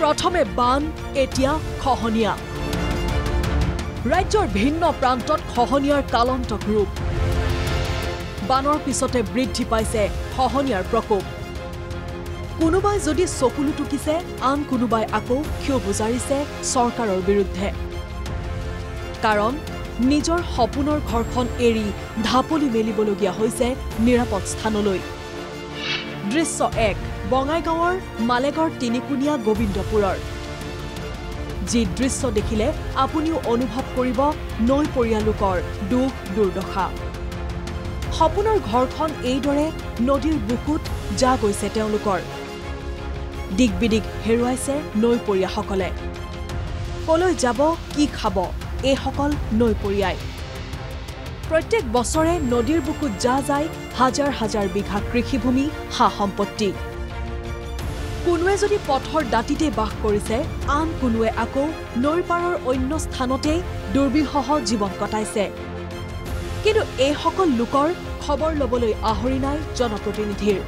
প্ৰথমে বান এতিয়া খহনীয়া ৰাজ্যৰ ভিন্ন প্ৰান্তত খহনীয়াৰ কালন্তক ৰূপ বানৰ পিছতে বৃদ্ধি পাইছে খহনীয়াৰ প্ৰকোপ কোনোবাই যদি চকুলো টুকিছে আন কোনোবাই আকৌ ক্ষোভ উজাৰিছে চৰকাৰৰ বিৰুদ্ধে কাৰণ নিজৰ সপোনৰ ঘৰখন এৰি ঢাপলি মেলিবলগীয়া হৈছে নিৰাপদ স্থানলৈ দৃশ্য 1 বঙাইগাঁৱৰ মালেগড় তিনিকুণীয়া গোবিন্দপুৰৰ যি দৃশ্য দেখিলে আপুনিও অনুভৱ কৰিব নৈপৰীয়া লোকৰ দুখ দুৰ্দশা সপোনৰ ঘৰখন এইদৰে নদীৰ বুকুত যা গৈছে তেওঁলোকৰ দিগবিদিগ হেৰুৱাইছে নৈপৰীয়াসকলে কলৈ যাব কি খাব এইসকল নৈপৰীয়াই প্ৰত্যেক বছৰে নদীৰ বুকুত যা যায় হাজাৰ হাজাৰ বিঘা কৃষিভূমি হা সম্পত্তি কোনোৱে যদি পথৰ দাঁতিতে বাস কৰিছে আন কোনোৱে আকৌ নৈৰ পাৰৰ অন্য স্থানতে দুৰ্বিষহ জীৱন কটাইছে কিন্তু এই সকল লোকৰ খবৰ লবলৈ আহৰি নাই জনপ্ৰতিনিধিৰ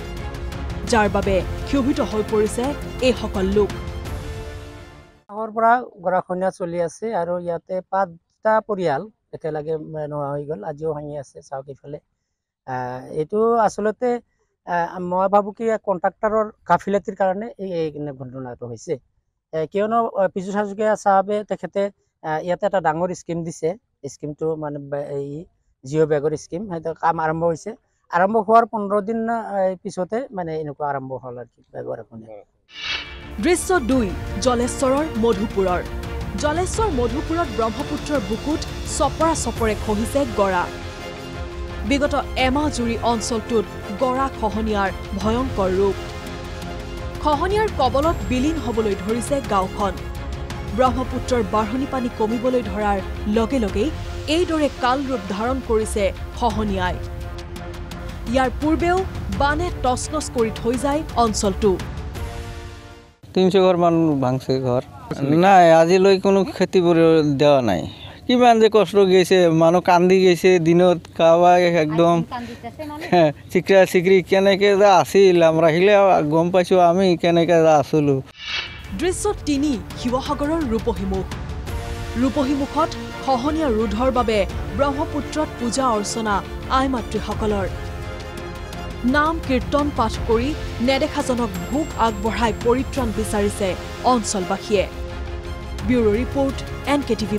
যাৰ বাবে ক্ষোভিত হৈ পৰিছে এই সকল লোক আগৰ পৰা গৰাখনীয়া চলি আছে আৰু ইয়াতে 5টা পৰিয়াল একেলগে নোহোৱা হৈ গ'ল আজিও ভাঙি আছে চাওক ইফালে এইটো আচলতে মই ভাবো কি কন্ট্ৰাক্টৰৰ গাফিলতিৰ কাৰণে এই ঘটনাটো হৈছে কিয়নো পিজু হাজৰিকা চাহাবে তেখেতে ইয়াতে এটা ডাঙৰ স্কিম দিছে স্কিমটো মানে এই জিঅ' বেগৰ স্কিম সেইটো কাম আৰম্ভ হৈছে আৰম্ভ হোৱাৰ 15 দিন পিছতে মানে এনেকুৱা আৰম্ভ হ'ল আৰু বেগৰ এখন দৃশ্য 2 জলেশ্বৰৰ মধুপুৰত ব্ৰহ্মপুত্ৰৰ বুকুত চপৰা চপৰে খহিছে গৰা বিগত এমাহ জুৰি অঞ্চলটোত গৰা খহনীয়াৰ ভয়ংকৰ ৰূপ খহনীয়াৰ কবলত বিলীন হ'বলৈ ধৰিছে গাঁওখন ব্ৰহ্মপুত্ৰৰ বাঢ়নি পানী কমিবলৈ ধৰাৰ লগে লগেই এইদৰে কাল ৰূপ ধাৰণ কৰিছে খহনীয়াই ইয়াৰ পূৰ্বেও বানে টচনচ কৰি থৈ যায় অঞ্চলটো 300 ঘৰ মান ভাঙছে ঘৰ নাই আজিলৈ কোনো খেতি দেওয়া নাই কিমান যে কষ্ট গৈছে মানুহ কান্দি গৈছে দিনত কাবাই একদম চিকৰা চিকৰি কেনেকে যা আছিল আমৰা আহিলে গম পাইছো আমি কেনেকে যা আছিলো দৃশ্য 3 শিৱসাগৰৰ ৰূপহীমুখত খহনীয়া ৰোধৰ বাবে ব্ৰহ্মপুত্ৰত পূজা অৰ্চনা আই মাতৃসকলৰ নাম কীৰ্তন পাঠ কৰি নেদেখাজনক ভোগ আগবঢ়াই পৰিত্ৰাণ বিচাৰিছে অঞ্চলবাসীয়ে ব্যুৰো ৰিপৰ্ট NKTV+